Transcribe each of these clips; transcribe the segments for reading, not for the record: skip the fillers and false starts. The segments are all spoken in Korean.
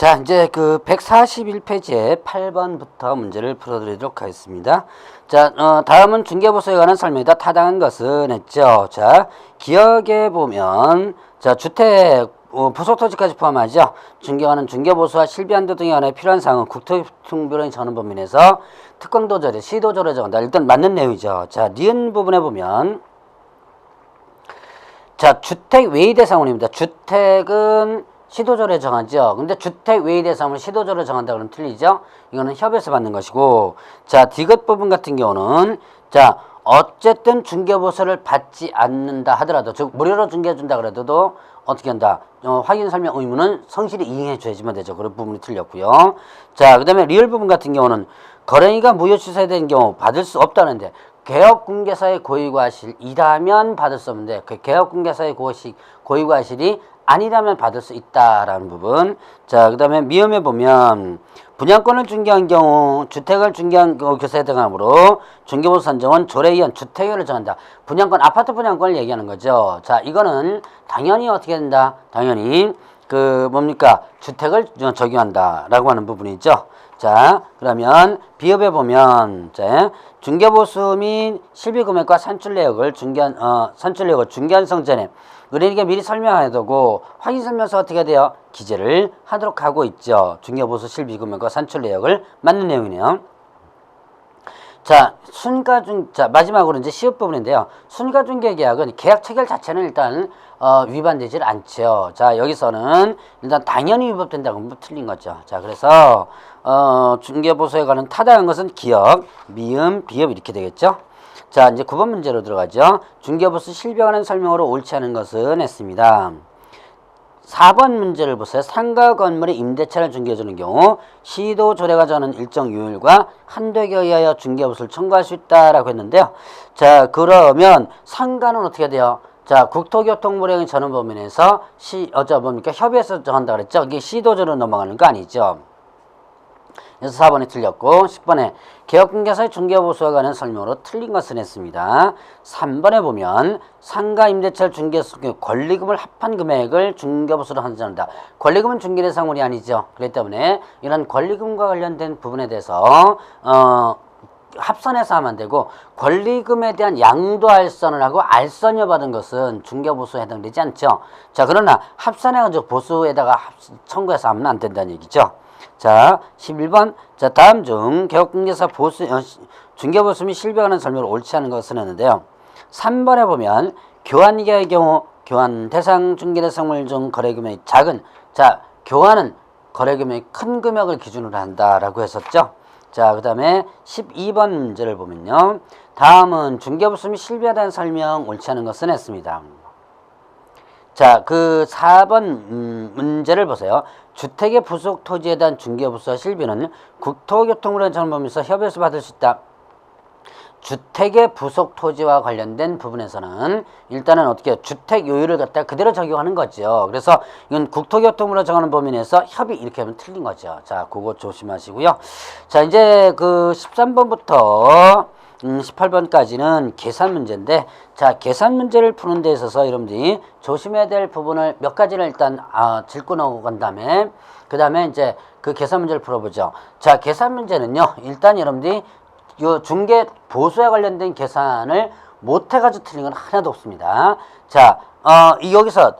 자, 이제 그 141페이지의 8번부터 문제를 풀어드리도록 하겠습니다. 자, 다음은 중개보수에 관한 설명이다. 타당한 것은 했죠. 자, 기억에 보면, 자, 주택, 부속토지까지 포함하죠. 중개관은 중개보수와 실비한도 등에 관해 필요한 사항은 국토교통부령이 정하는 범위 내에서 특강도저리, 시도조례 정한다. 일단 맞는 내용이죠. 자, 니은 부분에 보면, 자, 주택 외의 대상원입니다. 주택은 시도조례 정하죠. 근데 주택 외의 대상을 시도조례 정한다 그러면 틀리죠. 이거는 협의해서 받는 것이고, 자, 디귿 부분 같은 경우는, 자, 어쨌든 중개보수를 받지 않는다 하더라도, 즉 무료로 중개해준다 그래도 어떻게 한다? 확인 설명 의무는 성실히 이행해줘야지만 되죠. 그런 부분이 틀렸고요. 자, 그 다음에 리을 부분 같은 경우는 거래인가 무효 취소된 경우 받을 수 없다는데, 개업공개사의 고의과실이라면 받을 수 없는데, 그 개업공개사의 고의과실이 아니라면 받을 수 있다라는 부분. 자, 그 다음에 미음에 보면 분양권을 중개한 경우 주택을 중개한 교사에 해당하므로 중개보수 산정은 조례에 의한 주택료를 정한다. 분양권, 아파트 분양권을 얘기하는 거죠. 자, 이거는 당연히 어떻게 된다? 당연히 그 뭡니까? 주택을 적용한다라고 하는 부분이죠. 자, 그러면 비읍에 보면, 자, 중개보수 및 실비금액과 산출내역을 중개한 성전에 의뢰인에게 미리 설명해야 되고, 확인설명서 어떻게 돼요? 기재를 하도록 하고 있죠. 중개보수 실비금액과 산출내역을 맞는 내용이네요. 자, 자, 마지막으로 이제 시읒 부분인데요. 순가중개계약은 계약 체결 자체는 일단 위반되질 않죠. 자, 여기서는 일단 당연히 위법된다고 하면 틀린 거죠. 자, 그래서 중개보수에 관한 타당한 것은 기억, 미음, 비읍 이렇게 되겠죠. 자, 이제 9번 문제로 들어가죠. 중개보수 실비에 관한 설명으로 옳지 않은 것은 했습니다. 4번 문제를 보세요. 상가 건물의 임대차를 중개해주는 경우 시도 조례가 정하는 일정 요율과 한도에 의하여 중개보수를 청구할 수 있다라고 했는데요. 자, 그러면 상가는 어떻게 돼요? 자, 국토교통부령이 정하는 범위 내에서 협의해서 정한다 그랬죠. 이게 시도조로 넘어가는 거 아니죠. 그래서 4번이 틀렸고, 10번에 개업공개사의 중개보수와 관한 설명으로 틀린 것은 했습니다. 3번에 보면 상가 임대차를 중개했을 경우 권리금을 합한 금액을 중개보수로 한정한다. 권리금은 중개대상물이 아니죠. 그렇기 때문에 이런 권리금과 관련된 부분에 대해서 합산해서 하면 안 되고, 권리금에 대한 양도알선을 하고 알선료 받은 것은 중개보수에 해당되지 않죠. 자, 그러나 합산해가지고 보수에다가 청구해서 하면 안 된다는 얘기죠. 자, 11번. 자, 다음 중 개업공개사 중개보수 및 실비에 관한 설명을 옳지 않은 것은 했는데요. 3번에 보면 교환계약의 경우 교환 대상 중개대상물 중 거래금액이 작은, 자, 교환은 거래금액이 큰 금액을 기준으로 한다라고 했었죠. 자, 그 다음에 12번 문제를 보면요. 다음은 중개보수 및 실비에 대한 설명 옳지 않은 것은 했습니다. 자, 그 4번 문제를 보세요. 주택의 부속 토지에 대한 중개보수와 실비는 국토교통부령 정하는 범위에서 협의해서 받을 수 있다. 주택의 부속 토지와 관련된 부분에서는 일단은 어떻게 해요? 주택 요율을 갖다 그대로 적용하는 거죠. 그래서 이건 국토교통부로 정하는 범위 내에서 협의 이렇게 하면 틀린 거죠. 자, 그거 조심하시고요. 자, 이제 그 13번부터 18번까지는 계산 문제인데, 자, 계산 문제를 푸는 데 있어서 여러분들이 조심해야 될 부분을 몇 가지를 일단 짚고 넘어간 다음에, 그 다음에 이제 그 계산 문제를 풀어보죠. 자, 계산 문제는요, 일단 여러분들이 요 중개 보수에 관련된 계산을 못해가지고 틀린 건 하나도 없습니다. 자, 여기서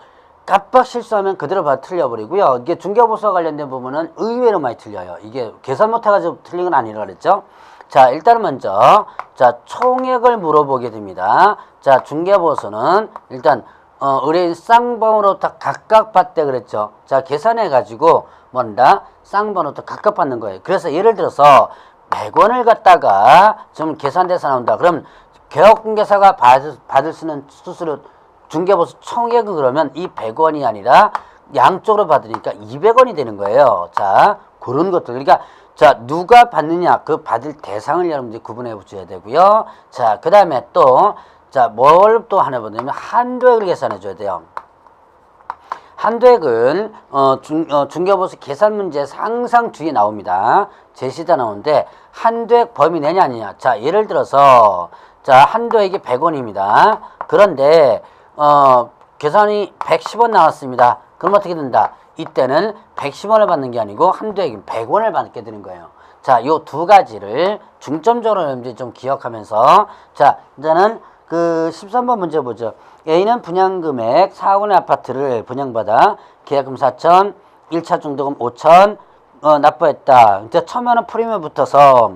깜빡 실수하면 그대로 봐 틀려버리고요. 이게 중개보수와 관련된 부분은 의외로 많이 틀려요. 이게 계산 못해가지고 틀린 건 아니라 그랬죠. 자, 일단은 먼저, 자, 총액을 물어보게 됩니다. 자, 중개보수는 일단, 의뢰인 쌍번호로 다 각각 받대 그랬죠. 자, 계산해가지고, 뭔다? 쌍번호로 각각 받는 거예요. 그래서 예를 들어서, 100원을 갖다가 좀 계산돼서 나온다. 그럼, 개업공개사가 받을 수 있는 수수료, 중개보수 총액은 그러면 이 100원이 아니라 양쪽으로 받으니까 200원이 되는 거예요. 자, 그런 것들. 그러니까, 자, 누가 받느냐, 그 받을 대상을 여러분들이 구분해 줘야 되고요. 자, 그 다음에 또, 자, 뭘 또 하나 보냐면, 한도액을 계산해 줘야 돼요. 한도액은, 중개보수 계산 문제에서 항상 뒤에 나옵니다. 제시다 나오는데, 한도액 범위 내냐, 아니냐. 자, 예를 들어서, 자, 한도액이 100원입니다. 그런데, 계산이 110원 나왔습니다. 그럼 어떻게 된다? 이때는 110원을 받는 게 아니고 한도액 100원을 받게 되는 거예요. 자, 요 두 가지를 중점적으로 여러분들이 좀 기억하면서, 자, 이제는 그 13번 문제 보죠. A는 분양금액 4억 원의 아파트를 분양받아 계약금 4천, 1차 중도금 5천 납부했다. 이제 1,000만 원 프리미엄 붙어서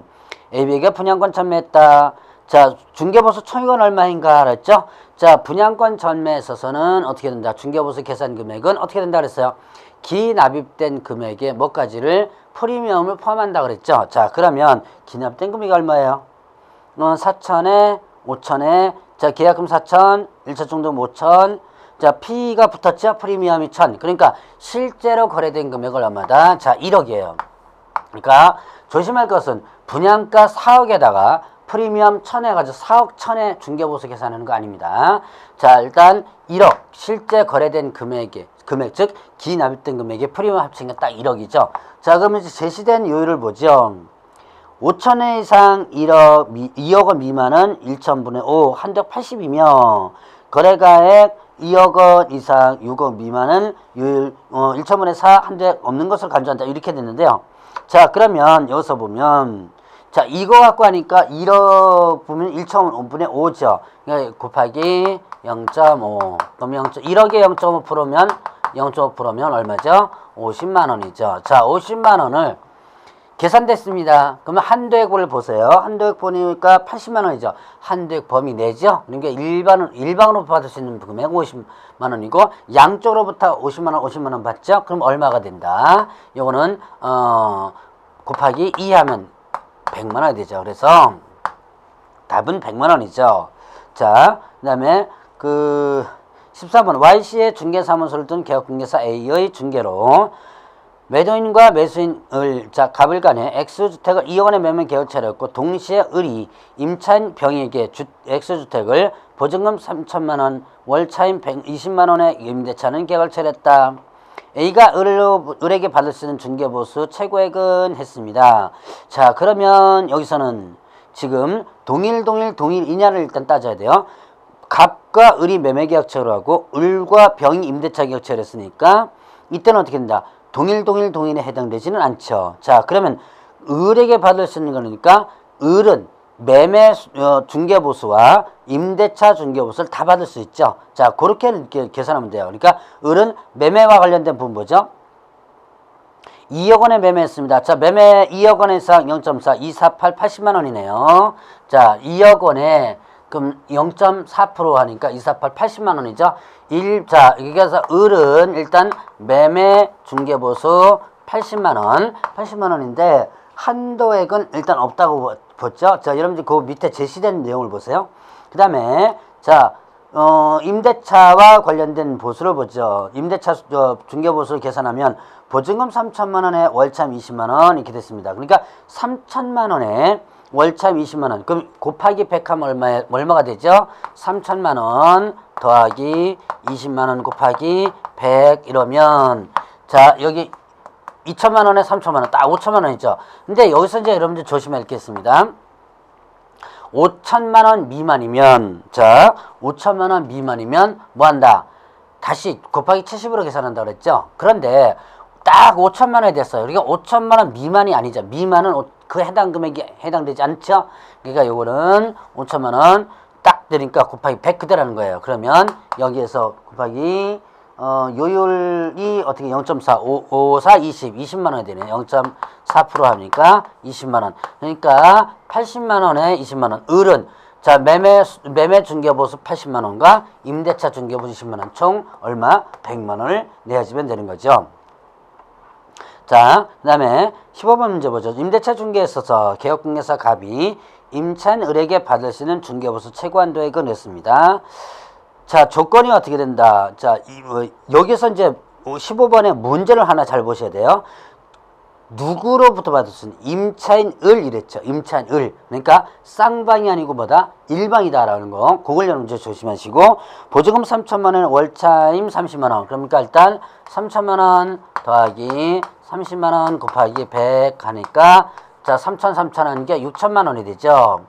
AB에게 분양권 전매했다. 자, 중개보수 총액은 얼마인가 그랬죠? 자, 분양권 전매에 있어서는 어떻게 된다? 중개보수 계산 금액은 어떻게 된다 그랬어요? 기납입된 금액에 뭐까지를 프리미엄을 포함한다 그랬죠? 자, 그러면 기납된 금액이 얼마예요? 4천에 5천에 자, 계약금 4천, 1차 중도금 5천. 자, P가 붙었죠? 프리미엄이 1,000. 그러니까 실제로 거래된 금액은 얼마다? 자, 1억이에요. 그러니까 조심할 것은 분양가 4억에다가 프리미엄 1,000 해가지고 4억 1,000에 중개보수 계산하는 거 아닙니다. 자, 일단 1억 실제 거래된 금액 즉 기납입된 금액의 프리미엄 합친 게 딱 1억이죠. 자, 그러면 이제 제시된 요율을 보죠. 5천회 이상 2억 원 미만은 1,000분의 5 한도액 80이며 거래가액 2억 원 이상 6억 미만은 요율 1,000분의 4 한도액 없는 것을 간주한다. 이렇게 됐는데요. 자, 그러면 여기서 보면 자, 이거 갖고 하니까 1억 보면 1,000분의 5죠. 그러니까 곱하기 0.5. 그럼 1억에 0.5%면 0.5%면 얼마죠? 50만 원이죠. 자, 50만 원을 계산됐습니다. 그러면 한도액을 보세요. 한도액 보니까 80만 원이죠. 한도액 범위 내죠. 그러니까 일방으로 받을 수 있는 금액 50만 원이고 양쪽으로부터 50만 원, 50만 원 받죠. 그럼 얼마가 된다? 요거는 곱하기 2 하면 100만 원이 되죠. 그래서 답은 100만 원이죠. 자, 그다음에 그 14번 YC의 중개사무소를 둔 개업중개사 A의 중개로 매도인과 매수인을 자 갑을 간에 X주택을 2억 원에 매매 계약을 차렸고 동시에 을이 임차인 병에게 X주택을 보증금 3천만 원, 월차임 120만 원에 임대차는 계약을 차렸다. A가 을에게 받을 수 있는 중개보수 최고액은 했습니다. 자, 그러면 여기서는 지금 동일이냐를 일단 따져야 돼요. 갑과 을이 매매계약처를 하고 을과 병이 임대차 계약처를 했으니까 이때는 어떻게 된다? 동일에 해당되지는 않죠. 자, 그러면 을에게 받을 수 있는 거니까 을은 매매 중개보수와 임대차 중개보수를 다 받을 수 있죠. 자, 그렇게 이렇게 계산하면 돼요. 그러니까 을은 매매와 관련된 부분 뭐죠? 2억 원에 매매했습니다. 자, 매매 2억 원에서 0.4, 248, 80만 원이네요. 자, 2억 원에 그럼 0.4% 하니까 248, 80만 원이죠. 자, 여기서 을은 일단 매매 중개보수 80만 원인데 한도액은 일단 없다고 봤죠. 자, 여러분들 그 밑에 제시된 내용을 보세요. 그 다음에 자, 임대차와 관련된 보수를 보죠. 임대차 중개보수를 계산하면 보증금 3천만 원에 월참 20만 원 이렇게 됐습니다. 그러니까 3천만 원에 월참 20만 원. 그럼 곱하기 100 하면 얼마가 되죠? 3천만 원 더하기 20만 원 곱하기 100 이러면 자, 여기 2천만 원에 3천만 원 딱 5천만 원이죠. 근데 여기서 이제 여러분들 조심해야 겠습니다. 5천만 원 미만이면 자, 5천만 원 미만이면 뭐 한다? 다시 곱하기 70으로 계산한다 그랬죠. 그런데 딱 5천만 원이 됐어요. 그러니까 5천만 원 미만이 아니죠. 미만은 그 해당 금액이 해당되지 않죠. 그러니까 요거는 5천만 원 딱 되니까 곱하기 100 그대라는 거예요. 그러면 여기에서 곱하기 요율이 어떻게 0.4, 5, 4, 20만 원이 되네요. 0.4% 하니까 20만 원. 그러니까 80만 원에 20만 원. 을은 자, 매매 중개보수 80만 원과 임대차 중개보수 20만 원. 총 얼마? 100만 원을 내야지면 되는 거죠. 자, 그 다음에 15번 문제 보죠. 임대차 중개에 있어서 개업중개사 갑이 임차인 을에게 받을 수 있는 중개보수 최고 한도액을 냈습니다. 자, 조건이 어떻게 된다. 자, 여기서 이제 15번에 문제를 하나 잘 보셔야 돼요. 누구로부터 받을 수 있는 임차인 을 이랬죠. 임차인 을. 그러니까 쌍방이 아니고 뭐다? 일방이다라는 거. 그걸 여러분 조심하시고 보증금 3천만 원, 월차임 30만 원. 그러니까 일단 3천만 원 더하기 30만 원 곱하기 100 하니까 자, 3천 하는 게 6천만 원이 되죠.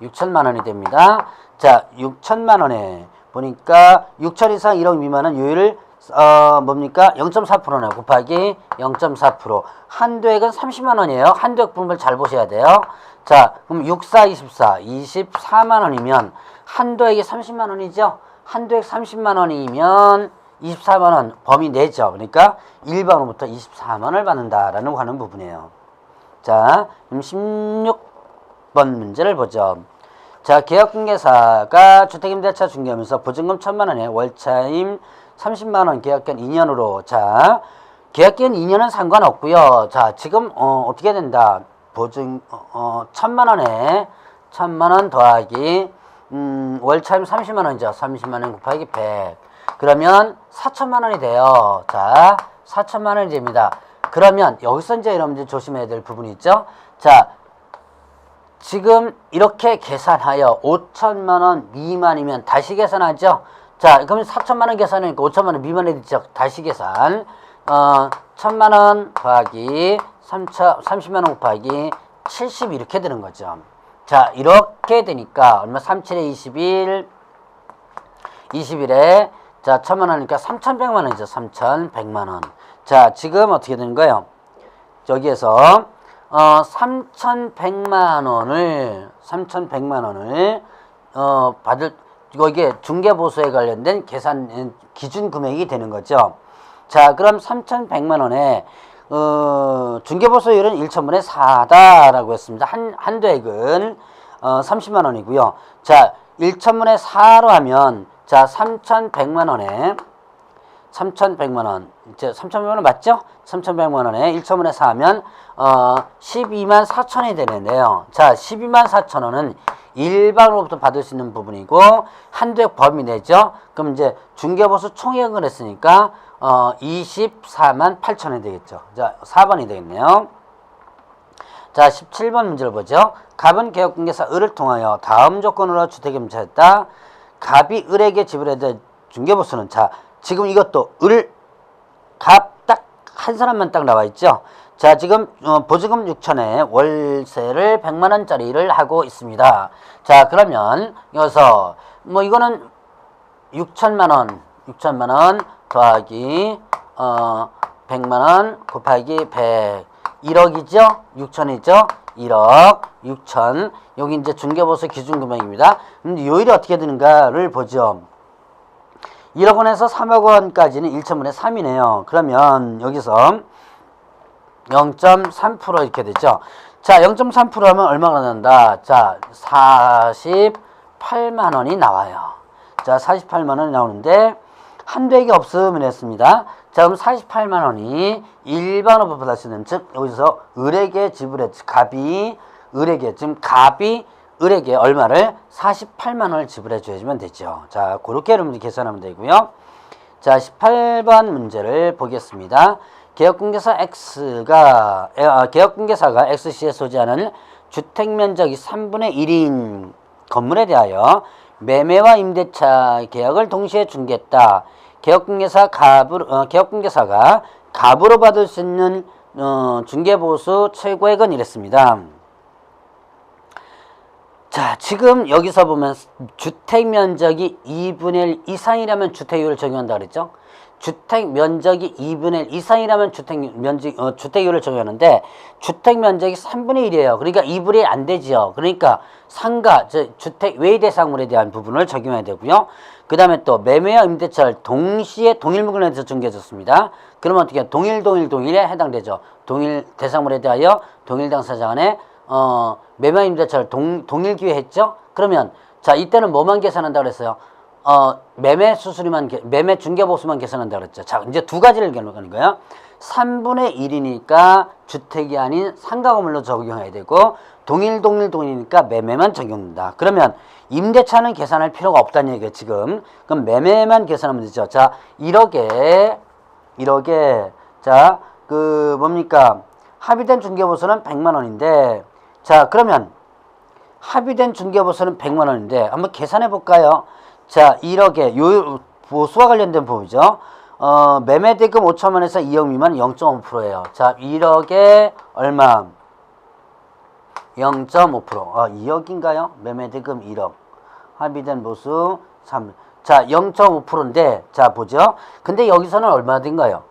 6천만 원이 됩니다. 자, 6천만 원에 보니까 6천 이상 1억 미만은 요율을 뭡니까? 0.4%네. 곱하기 0.4%. 한도액은 30만 원이에요. 한도액 분을 잘 보셔야 돼요. 자, 그럼 6, 4, 24. 24만 원이면 한도액이 30만 원이죠? 한도액 30만 원이면 24만 원 범위 내죠. 그러니까 1번부터 24만 원을 받는다라는 하는 부분이에요. 자, 그럼 16번 문제를 보죠. 자, 계약공개사가 주택임대차 중개하면서 보증금 1,000만 원에 월차임 30만 원 계약기간 2년으로. 자, 계약기간 2년은 상관없고요. 자, 지금 어떻게 된다? 보증 1,000만 원에 1,000만 원 더하기 월차임 30만 원이죠. 30만 원 곱하기 100. 그러면 4천만 원이 돼요. 자, 4천만 원이 됩니다. 그러면 여기서 이제 여러분들 조심해야 될 부분이 있죠. 자, 지금 이렇게 계산하여 5천만 원 미만이면 다시 계산하죠. 자, 그러면 4천만 원 계산하니까 5천만 원 미만이 되죠. 다시 계산. 1,000만 원 더하기 30만 원 곱하기 70 이렇게 되는 거죠. 자, 이렇게 되니까 얼마? 37에 21, 21에 자, 1,000만 원이니까 3,100만 원이죠. 3,100만 원. 자, 지금 어떻게 되는 거예요? 여기에서 3,100만 원을 받을 이게 중개보수에 관련된 계산 기준 금액이 되는 거죠. 자, 그럼 3,100만 원에 중개보수율은 1,000분의 4다라고 했습니다. 한도액은 30만 원이고요. 자, 1,000분의 4로 하면 자, 3,100만 원에 3,100만 원. 이제 3,100만 원 맞죠? 3,100만 원에 1,000분의 4 하면 12만 4천원이 되는데요. 자, 12만 4천 원은 일반으로부터 받을 수 있는 부분이고 한도액 범위 내죠. 그럼 이제 중개보수 총액을 했으니까 24만 8천 원이 되겠죠. 자, 4번이 되겠네요. 자, 17번 문제를 보죠. 갑은 계약공개사 을을 통하여 다음 조건으로 주택임차했다. 갑이 을에게 지불해야 될 중개보수는 자, 지금 이것도 을, 갑 딱 한 사람만 딱 나와 있죠. 자, 지금 보증금 6천에 월세를 100만 원짜리를 하고 있습니다. 자, 그러면 여기서 뭐 이거는 6천만 원 더하기 100만 원 곱하기 100 1억이죠? 6천이죠? 1억 6천. 여기 이제 중개보수 기준금액입니다. 근데 요일이 어떻게 되는가를 보죠. 1억 원에서 3억 원까지는 1천분의 3이네요. 그러면 여기서 0.3% 이렇게 되죠. 자, 0.3% 하면 얼마가 난다? 자, 48만 원이 나와요. 자, 48만 원이 나오는데 한도액이 없으면 했습니다. 자, 그럼 48만 원이 일반으로 받을 수 있는, 즉 여기서 을에게 지불했지. 갑이 을에게, 지금 갑이 을에게 얼마를? 48만 원을 지불해 주면 되죠. 자, 그렇게 여러분들 계산하면 되고요. 자, 18번 문제를 보겠습니다. 계약공개사가 XC에 소지하는 주택면적이 3분의 1인 건물에 대하여 매매와 임대차 계약을 동시에 중개했다. 계약공개사가 갑으로 받을 수 있는 중개보수 최고액은 이랬습니다. 자, 지금 여기서 보면 주택면적이 2분의 1 이상이라면 주택률을 적용한다 그랬죠? 주택면적이 2분의 1 이상이라면 주택률을 적용하는데 주택면적이 3분의 1이에요. 그러니까 2분의 1 안 되죠. 그러니까 상가, 주택 외의 대상물에 대한 부분을 적용해야 되고요. 그 다음에 또 매매와 임대차를 동시에 동일 물건에서 중개해줬습니다. 그러면 어떻게 동일에 해당되죠. 동일 대상물에 대하여 동일 당사자 간에 매매 임대차를 동일 기회했죠. 그러면 자, 이때는 뭐만 계산한다 그랬어요? 매매 중개보수만 계산한다 그랬죠. 자, 이제 두 가지를 결론하는 거예요. 3분의 1이니까 주택이 아닌 상가 건물로 적용해야 되고 동일이니까 매매만 적용된다. 그러면 임대차는 계산할 필요가 없다는 얘기예요, 지금. 그럼 매매만 계산하면 되죠. 자, 1억에 자, 뭡니까? 합의된 중개보수는 100만 원인데 자, 그러면 합의된 중개보수는 100만 원인데 한번 계산해 볼까요? 자, 1억에 보수와 관련된 부분이죠. 매매 대금 5천만 원에서 2억 미만 0.5%예요. 자, 1억에 얼마? 0.5%. 2억인가요? 매매 대금 1억. 합의된 보수 3. 자, 0.5%인데, 자, 보죠. 근데 여기서는 얼마 된 거예요?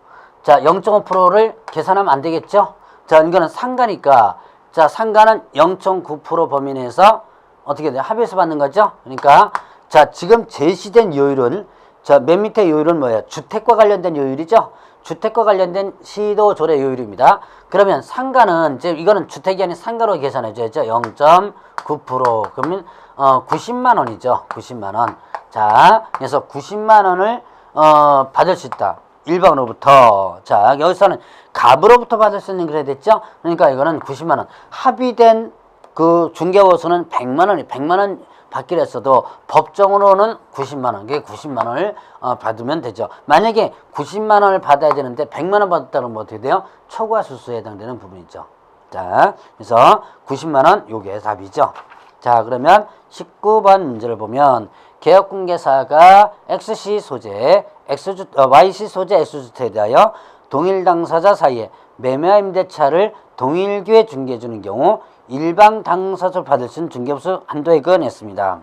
자, 0.5%를 계산하면 안 되겠죠? 자, 이거는 상가니까, 자, 상가는 0.9% 범위 내에서 어떻게 돼요? 합의해서 받는 거죠? 그러니까, 자, 지금 제시된 요율은, 자, 맨 밑에 요율은 뭐예요? 주택과 관련된 요율이죠? 주택과 관련된 시도조례 요율입니다. 그러면 상가는, 이제 이거는 주택이 아닌 상가로 계산해줘야죠. 0.9%. 그러면, 90만 원이죠. 90만 원. 자, 그래서 90만 원을, 받을 수 있다. 일방으로부터. 자, 여기서는 갑으로부터 받을 수 있는 그래 됐죠? 그러니까 이거는 90만 원. 합의된 그 중개보수는 100만 원이 100만 원 받기로 했어도 법정으로는 90만 원. 그게 90만 원을 받으면 되죠. 만약에 90만 원을 받아야 되는데 100만 원 받았다 그러면 어떻게 돼요? 초과 수수에 해당되는 부분이죠. 자, 그래서 90만 원 요게 답이죠. 자, 그러면 19번 문제를 보면 개업공개사가 XC 소재, YC 소재 X주택에 대하여 동일 당사자 사이에 매매와 임대차를 동일기에 중개해주는 경우 일방 당사자를 받을 수 있는 중개보수 한도액을 냈습니다.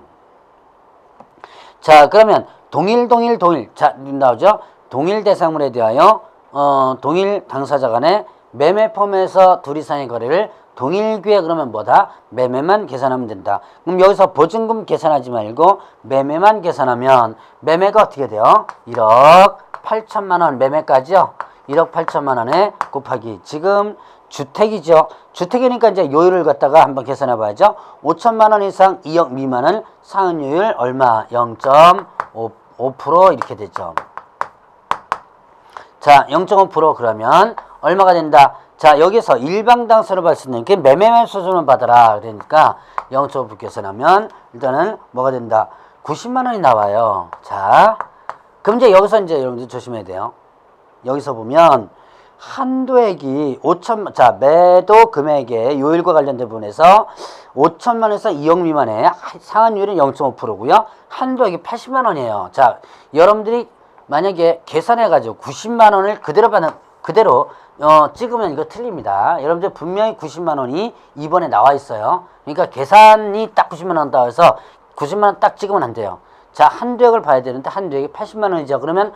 자, 그러면 동일. 자, 나오죠? 동일 대상물에 대하여 동일 당사자 간의 매매 포함해서 둘 이상의 거래를 동일기에 그러면 뭐다? 매매만 계산하면 된다. 그럼 여기서 보증금 계산하지 말고 매매만 계산하면 매매가 어떻게 돼요? 1억 8천만 원 매매까지요. 1억 8천만 원에 곱하기 지금 주택이죠. 주택이니까 이제 요율을 갖다가 한번 계산해 봐야죠. 5천만 원 이상 2억 미만은 상한요율 얼마? 0.5% 이렇게 되죠. 자, 0.5% 그러면 얼마가 된다? 자, 여기서 일방당사로 받을 수 있는 게 매매만 수준을 받아라. 그러니까 0.5% 계산하면 일단은 뭐가 된다? 90만 원이 나와요. 자, 그럼 이제 여기서 이제 여러분들 조심해야 돼요. 여기서 보면 한도액이 5천만, 자, 매도 금액의 요율과 관련된 부분에서 5천만 원에서 2억 미만의 상한율은 0.5%고요. 한도액이 80만 원이에요. 자, 여러분들이 만약에 계산해가지고 90만 원을 그대로 찍으면 이거 틀립니다. 여러분들 분명히 90만 원이 2번에 나와 있어요. 그러니까 계산이 딱 90만 원 나와 서 90만 원 딱 찍으면 안 돼요. 자, 한도액을 봐야 되는데 한도액이 80만 원이죠. 그러면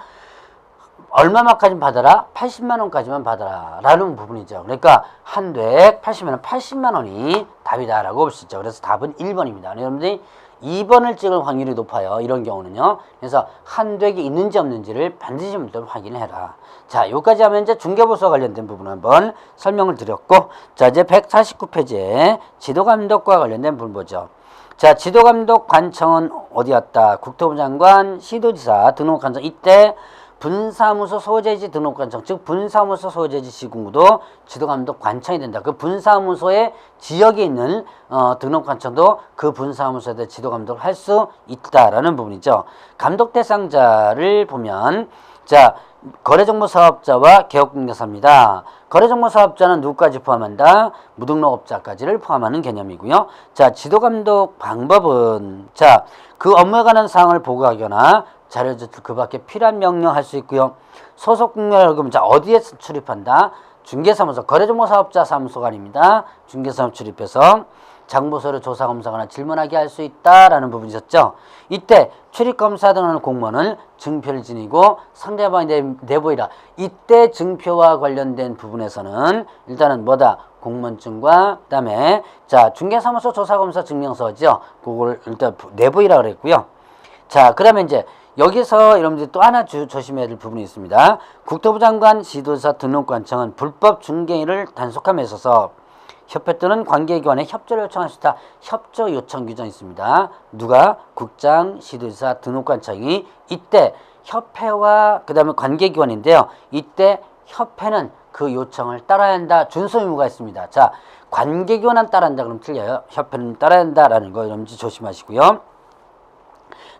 얼마만까지 받아라? 80만 원까지만 받아라 라는 부분이죠. 그러니까 한도액 80만 원, 80만 원이 답이다 라고 볼 수 있죠. 그래서 답은 1번입니다. 여러분들이 2번을 찍을 확률이 높아요. 이런 경우는요. 그래서 한도액이 있는지 없는지를 반드시 확인을 해라. 자, 여기까지 하면 이제 중개보수와 관련된 부분 한번 설명을 드렸고, 자, 이제 149페이지에 지도감독과 관련된 부분 보죠. 자, 지도감독 관청은 어디 갔다? 국토부 장관, 시도지사 등록관청. 이때 분사무소 소재지 등록관청, 즉 분사무소 소재지 시군구도 지도감독 관청이 된다. 그 분사무소의 지역에 있는 등록관청도 그 분사무소에 대해 지도감독을 할 수 있다라는 부분이죠. 감독 대상자를 보면, 자, 거래정보사업자와 개업공개사입니다. 거래정보사업자는 누구까지 포함한다? 무등록업자까지를 포함하는 개념이고요. 자, 지도감독 방법은, 자, 그 업무에 관한 사항을 보고하거나 자료 제출 그 밖에 필요한 명령할 수 있고요. 소속 공개월금, 자, 어디에 출입한다? 중개사무소, 거래정보사업자 사무소가 아닙니다. 중개사무소 출입해서 장부서류 조사 검사거나 질문하게 할 수 있다라는 부분이었죠. 이때 출입검사 등을 공무원은 증표를 지니고 상대방이 내보이라. 이때 증표와 관련된 부분에서는 일단은 뭐다? 공무원증과 그다음에 자, 중개사무소 조사검사 증명서죠. 그걸 일단 내보이라 그랬고요. 자, 그러면 이제 여기서 여러분들이 또 하나 조심해야 될 부분이 있습니다. 국토부 장관, 시도지사 등록관청은 불법 중개인을 단속함에 있어서 협회 또는 관계기관에 협조를 요청할 수 있다. 협조 요청 규정이 있습니다. 누가? 국장, 시도지사, 등록관청이 이때 협회와 그 다음에 관계기관인데요. 이때 협회는 그 요청을 따라야 한다. 준수 의무가 있습니다. 자, 관계기관은 따라야 한다. 그럼 틀려요. 협회는 따라야 한다라는 거 여러분들 조심하시고요.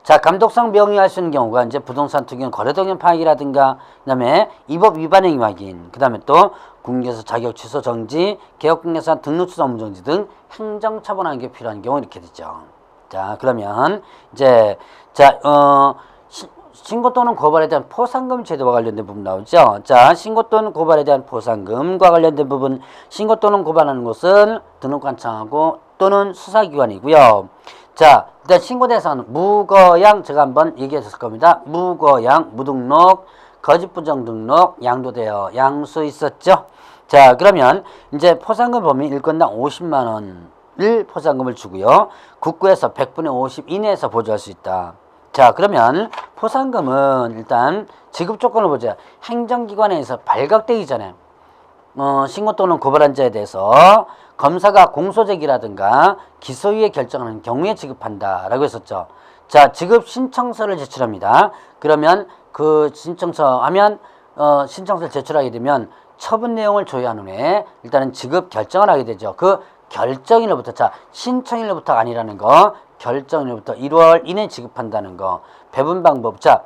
자, 감독상 명의할 수 있는 경우가 이제 부동산 투기는 거래동향 파악이라든가, 그 다음에 이법 위반 행위 확인, 그 다음에 또 공개에서 자격 취소 정지, 개업공개사 등록 취소 업무 정지 등 행정 처분하는 게 필요한 경우 이렇게 되죠. 자, 그러면 이제 자, 신고 또는 고발에 대한 포상금 제도와 관련된 부분 나오죠. 자, 신고 또는 고발에 대한 포상금과 관련된 부분, 신고 또는 고발하는 곳은 등록관청하고 또는 수사기관이고요. 자, 일단 신고 대상은 무거양 제가 한번 얘기했을 겁니다. 무거양, 무등록, 거짓부정 등록, 양도되어, 양수 있었죠? 자, 그러면 이제 포상금 범위 일건당 50만 원을 포상금을 주고요. 국고에서 100분의 50 이내에서 보조할 수 있다. 자, 그러면 포상금은 일단 지급 조건을 보자. 행정기관에서 발각되기 전에 신고 또는 고발한 자에 대해서 검사가 공소제기라든가 기소유예 결정하는 경우에 지급한다라고 했었죠. 자, 지급 신청서를 제출합니다. 그러면 그 신청서 하면 신청서를 제출하게 되면 처분 내용을 조회한 후에 일단은 지급 결정을 하게 되죠. 그 결정일로부터, 자, 신청일로부터 아니라는 거, 결정일로부터 1월 이내 지급한다는 거, 배분 방법. 자,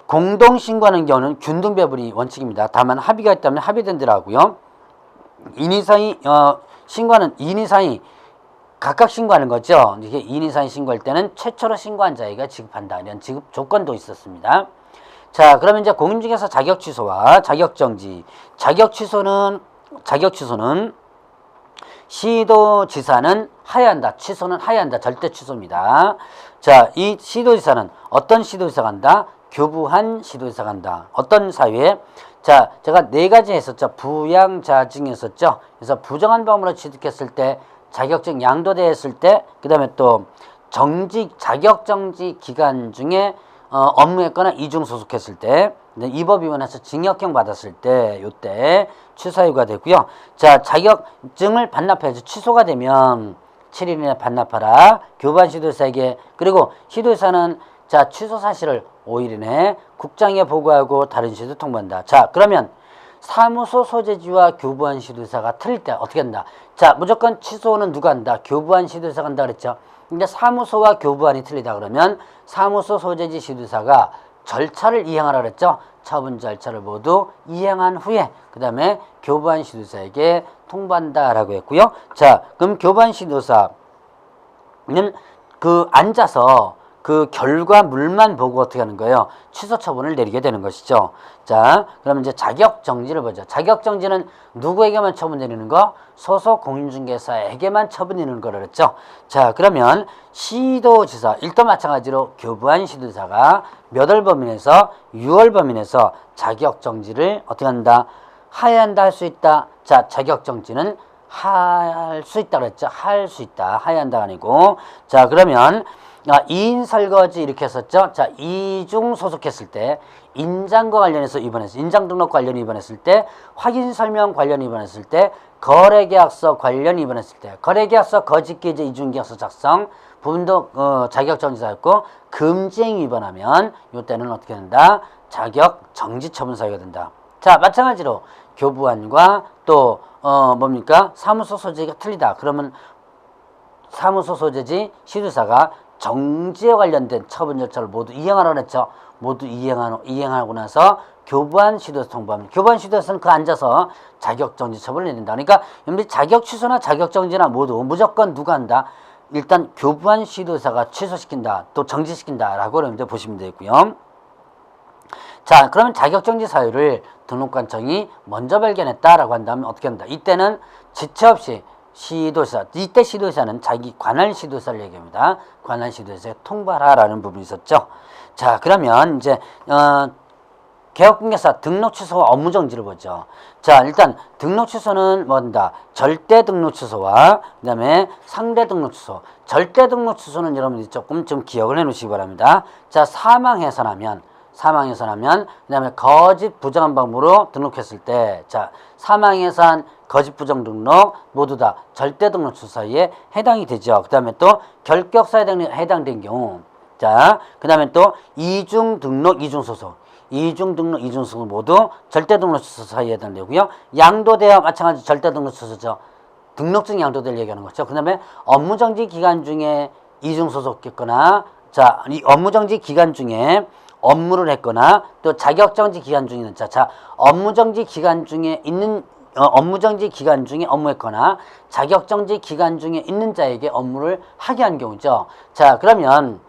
공동신고하는 경우는 균등배분이 원칙입니다. 다만 합의가 있다면 합의된 대로 하고요. 2인 이상이 신고하는 2인 이상이 각각 신고하는 거죠. 이게 2인 이상이 신고할 때는 최초로 신고한 자에게 지급한다. 이런 지급 조건도 있었습니다. 자, 그러면 이제 공인 중에서 자격 취소와 자격 정지. 자격 취소는 시도지사는 하야한다. 취소는 하야한다. 절대 취소입니다. 자, 이 시도지사는 어떤 시도지사가 한다? 교부한 시도지사가 한다. 어떤 사유에? 자, 제가 네 가지 했었죠. 부양자증 했었죠. 그래서 부정한 범으로 취득했을 때, 자격증 양도됐을 때, 그 다음에 또 자격정지 기간 중에 업무했거나 이중 소속했을 때, 이 법 위반해서 징역형 받았을 때, 요때 취소유가 되고요. 자, 자격증을 반납해야지 취소가 되면 7일 이내 반납하라. 교부한 시도지사에게. 그리고 시도지사는 자, 취소 사실을 5일 이내 국장에 보고하고 다른 시도 통보한다. 자, 그러면 사무소 소재지와 교부한 시도지사가 틀릴 때 어떻게 한다? 자, 무조건 취소는 누가 한다? 교부한 시도지사가 한다 그랬죠. 근데 사무소와 교부한이 틀리다 그러면 사무소 소재지 시도지사가 절차를 이행하라 그랬죠. 처분 절차를 모두 이행한 후에 그 다음에 교부한 시도지사에게 통보한다라고 했고요. 자, 그럼 교부한 시도지사는 그 앉아서 그 결과물만 보고 어떻게 하는 거예요? 취소 처분을 내리게 되는 것이죠. 자, 그러면 이제 자격정지를 보죠. 자격정지는 누구에게만 처분 내리는 거? 소속 공인중개사에게만 처분 내리는 거를 했죠. 자, 그러면 시도지사, 일도 마찬가지로 교부한 시도지사가 몇 월 범위에서 6월 범위에서 자격정지를 어떻게 한다? 하야한다, 할 수 있다. 자, 자격정지는 할 수 있다 그랬죠. 할 수 있다. 하야한다가 아니고. 자, 그러면 2인 설거지 이렇게 했었죠. 자, 이중 소속했을 때, 인장과 관련해서 위반했을 때, 인장 등록과 관련 위반했을 때, 확인 설명 관련 위반했을 때, 거래계약서 관련 위반했을 때, 거래계약서 거짓기재 이중계약서 작성 부분도 자격정지사였고, 금지행 위반하면 이때는 어떻게 된다? 자격정지 처분 사유가 된다. 자, 마찬가지로 교부한과 또 뭡니까? 사무소 소재지가 틀리다. 그러면 사무소 소재지 시도지사가 정지에 관련된 처분 절차를 모두 이행하라고 했죠. 모두 이행하고 나서 교부한 시도에서 통보합니다. 교부한 시도에서는 그 앉아서 자격정지 처분을 내린다. 그러니까 여러분들이 자격 취소나 자격정지나 모두 무조건 누가 한다? 일단 교부한 시도사가 취소시킨다. 또 정지시킨다라고 여러분들 보시면 되고요. 자, 그러면 자격정지 사유를 등록관청이 먼저 발견했다라고 한다면 어떻게 한다? 이때는 지체 없이 시도지사, 이때 시도지사는 자기 관할 시도지사를 얘기합니다. 관할 시도지사에 통보하라라는 부분이 있었죠. 자, 그러면 이제 개업공개사 등록 취소와 업무 정지를 보죠. 자, 일단 등록 취소는 뭔다? 절대 등록 취소와 그다음에 상대 등록 취소. 절대 등록 취소는 여러분들이 조금 좀 기억을 해놓으시기 바랍니다. 자, 사망해서 나면 그다음에 거짓 부정한 방법으로 등록했을 때, 자, 사망해서 한 거짓 부정 등록 모두 다 절대 등록 취소에 해당이 되죠. 그다음에 또 결격사에 해당된 경우, 자, 그다음에 또 이중 등록 이중 소속, 모두 절대 등록 취소 사유에 해당되고요. 양도대와 마찬가지 절대 등록 취소죠. 등록증 양도대를 얘기하는 거죠. 그다음에 업무정지 기간 중에 이중 소속했거나, 자, 이 업무정지 기간 중에 업무를 했거나 또 자격정지 기간 중에 있는 자, 업무정지 기간 중에 업무했거나 자격정지 기간 중에 있는 자에게 업무를 하게 한 경우죠. 자, 그러면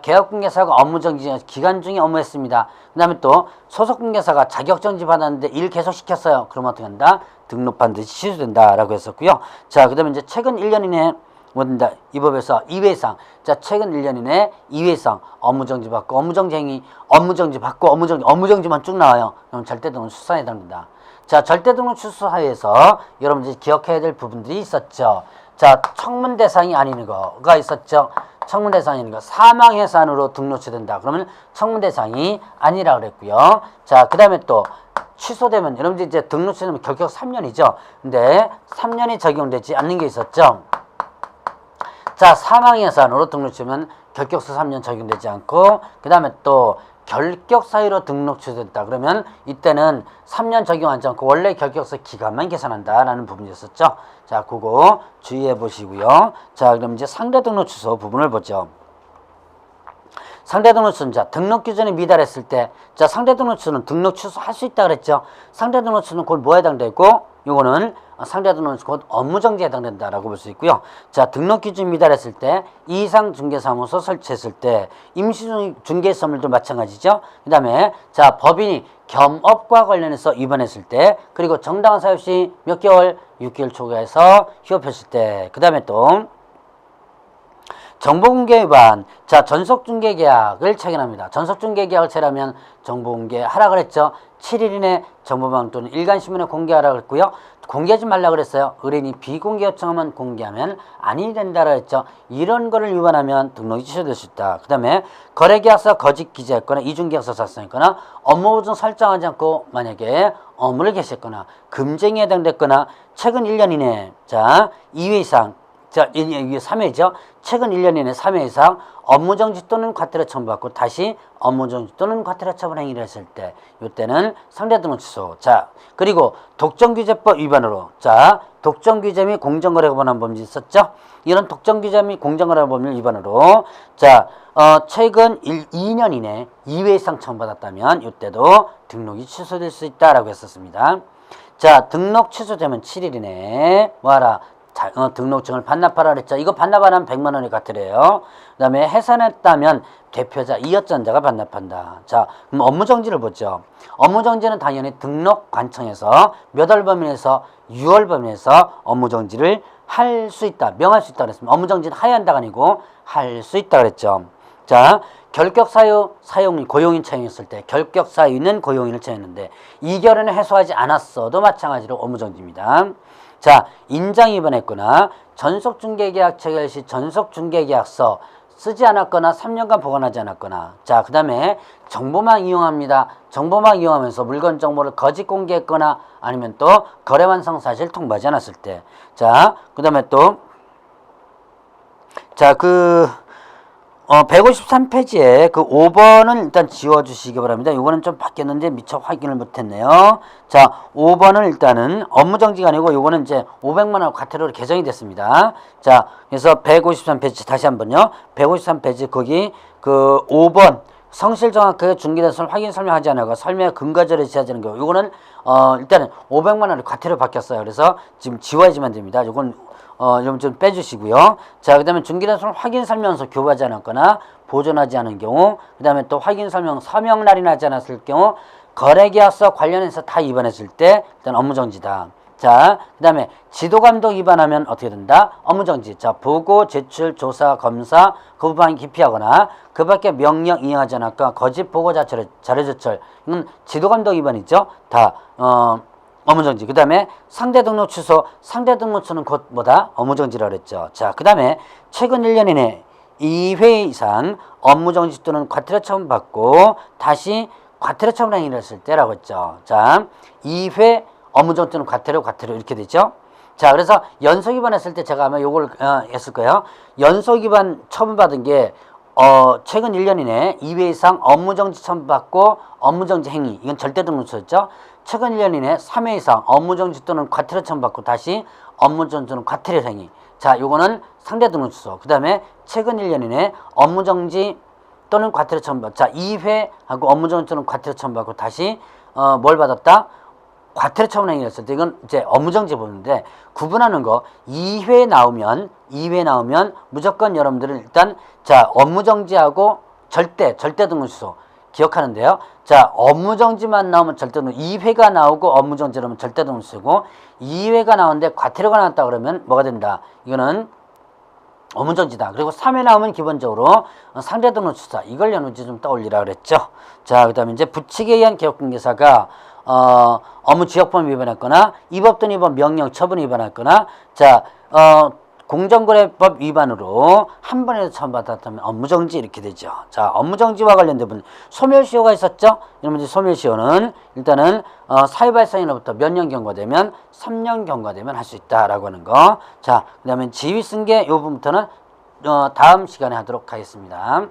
개업공개사가 업무정지 기간 중에 업무했습니다. 그 다음에 또 소속공개사가 자격정지 받았는데 일 계속 시켰어요. 그러면 어떻게 한다? 등록 반드시 취소된다라고 했었고요. 자, 그 다음에 이제 최근 1년 이내 뭐든다 이 법에서 2회 이상 자 최근 1년 이내 2회 이상 업무정지 받고 업무정지 행위 업무정지 받고 업무정지만 쭉 나와요. 그럼 절대등록 취소에 해당된다. 자 절대등록 취소 사유에서 여러분들이 기억해야 될 부분들이 있었죠. 자 청문 대상이 아닌 거가 있었죠. 청문 대상이 아닌 거 사망해산으로 등록 취소된다. 그러면 청문 대상이 아니라 그랬고요. 자 그 다음에 또 취소되면 여러분들 이제 등록 취소되면 결격 3년이죠. 근데 3년이 적용되지 않는 게 있었죠. 자 사망해산으로 등록 취소면 결격서 3년 적용되지 않고 그 다음에 또 결격 사유로 등록 취소됐다. 그러면 이때는 3년 적용하지 않고 원래 결격서 기간만 계산한다라는 부분이었었죠. 자 그거 주의해 보시고요. 자 그럼 이제 상대 등록 취소 부분을 보죠. 상대 등록 취소는 자 등록 기준에 미달했을 때 자 상대 등록 취소는 등록 취소할 수 있다 그랬죠. 상대 등록 취소는 곧 뭐에 해당되고 요거는 상대 등록 취소 곧 업무정지에 해당된다라고 볼 수 있고요. 자 등록 기준 미달했을 때 이상 중개사무소 설치했을 때 임시 중개사물도 마찬가지죠. 그 다음에 자 법인이 겸업과 관련해서 위반했을 때 그리고 정당한 사유 없이 몇 개월 6개월 초과해서 휴업했을 때 그 다음에 또 정보공개 위반, 자 전속중개계약을 체결합니다. 전속중개계약을 체결하면 정보공개 하라 그랬죠. 7일 이내 정보망 또는 일간신문에 공개하라 그랬고요. 공개하지 말라 그랬어요. 의뢰인이 비공개 요청하면 공개하면 아니 된다라 했죠. 이런 거를 위반하면 등록이 취소될 수 있다. 그 다음에 거래계약서 거짓 기재했거나 이중계약서 작성했거나 업무보증 설정하지 않고 만약에 업무를 개시했거나 금쟁이에 해당됐거나 최근 1년 이내 자 2회 이상 자, 이게 3회죠. 최근 1년 이내 3회 이상 업무정지 또는 과태료 처분받고 다시 업무정지 또는 과태료 처분 행위를 했을 때 이때는 상대등록 취소. 자 그리고 독점규제법 위반으로 자 독점규제 및 공정거래가 관한 범죄 있었죠. 이런 독점규제 및 공정거래 범죄 위반으로 자 최근 2년 이내 2회 이상 처분받았다면 이때도 등록이 취소될 수 있다라고 했었습니다. 자 등록 취소되면 7일 이내에 뭐하라 등록증을 반납하라 그랬죠. 이거 반납하면 100만 원이 과태료예요. 그 다음에 해산했다면 대표자 이어전자가 반납한다. 자 그럼 업무정지를 보죠. 업무정지는 당연히 등록관청에서 몇 월 범위에서 6월 범위에서 업무정지를 할 수 있다. 명할 수 있다 그랬습니다. 업무정지는 하야 한다가 아니고 할 수 있다 그랬죠. 자 결격사유 사용인 고용인 채용했을 때 결격사유는 고용인을 채용했는데 2개월에는 해소하지 않았어도 마찬가지로 업무정지입니다. 자 인장 위반했거나 전속중개계약 체결 시 전속중개계약서 쓰지 않았거나 3년간 보관하지 않았거나 자 그 다음에 정보망 이용합니다. 정보망 이용하면서 물건 정보를 거짓 공개했거나 아니면 또 거래 완성 사실 통보하지 않았을 때 자 그 다음에 또 자 153페이지에 그 5번을 일단 지워주시기 바랍니다. 이거는 좀 바뀌었는데 미처 확인을 못했네요. 자, 5번은 일단은 업무정지가 아니고 이거는 이제 500만 원 과태료로 개정이 됐습니다. 자, 그래서 153페이지 다시 한번요. 153페이지 거기 그 5번 성실 정확하게 중개대상을 확인 설명하지 않아가 설명의 근거절에 지하자는 거. 이거는 일단은 500만 원이 과태료 바뀌었어요. 그래서 지금 지워야지만 됩니다. 이건 좀 빼주시고요. 자, 그 다음에 중개대상을 확인 설명서 교부하지 않았거나 보존하지 않은 경우, 그 다음에 또 확인 설명 서명 날이 나지 않았을 경우, 거래계약서 관련해서 다 위반했을 때 일단 업무정지다. 자, 그 다음에 지도감독 위반하면 어떻게 된다? 업무정지. 자, 보고, 제출, 조사, 검사, 거부반응 기피하거나 그 밖에 명령 이행하지 않았거나 거짓 보고 자료 제출. 이건 지도감독 위반이죠. 다 업무정지. 그 다음에 상대등록 취소. 상대등록 취소는 곧 뭐다? 업무정지라고 그랬죠. 자, 그 다음에 최근 1년 이내 2회 이상 업무정지 또는 과태료 처분 받고 다시 과태료 처분 행위를 했을 때라고 했죠. 자, 2회 업무정지 또는 과태료 이렇게 되죠. 자, 그래서 연속위반했을 때 제가 아마 요걸 했을 거예요. 연속위반 처분받은 게 최근 1년 이내 2회 이상 업무정지 처분받고 업무정지 행위. 이건 절대등록죄였죠. 최근 1년 이내 3회 이상 업무정지 또는 과태료 처분받고 다시 업무정지 또는 과태료 행위. 자, 요거는 상대등록 취소. 그 다음에 최근 1년 이내 업무정지 또는 과태료 처분받고 자, 2회 하고 업무정지 또는 과태료 처분받고 다시 뭘 받았다? 과태료 처분 행위를 했을 때 이건 이제 업무정지 보는데 구분하는 거 2회 나오면 무조건 여러분들은 일단 자, 업무정지하고 절대등록 취소 기억하는데요. 자, 업무정지만 나오면 절대등록 2회가 나오고 업무정지라면 절대등록 취소고 2회가 나오는데 과태료가 나왔다 그러면 뭐가 된다? 이거는 업무정지다. 그리고 3회 나오면 기본적으로 상대등록 주사 이걸 연후지 좀 떠올리라 그랬죠. 자, 그다음에 이제 부칙에 의한 개업공개사가 업무지역법 위반했거나 위법 또는 위법 명령 처분 위반했거나 자, 공정거래법 위반으로 한 번에도 처벌받았다면 업무정지 이렇게 되죠. 자, 업무정지와 관련된 부분 소멸시효가 있었죠. 여러분들 소멸시효는 일단은 사유 발생일로부터 몇 년 경과되면 3년 경과되면 할 수 있다라고 하는 거. 자, 그다음에 지휘승계 요 부분부터는 다음 시간에 하도록 하겠습니다.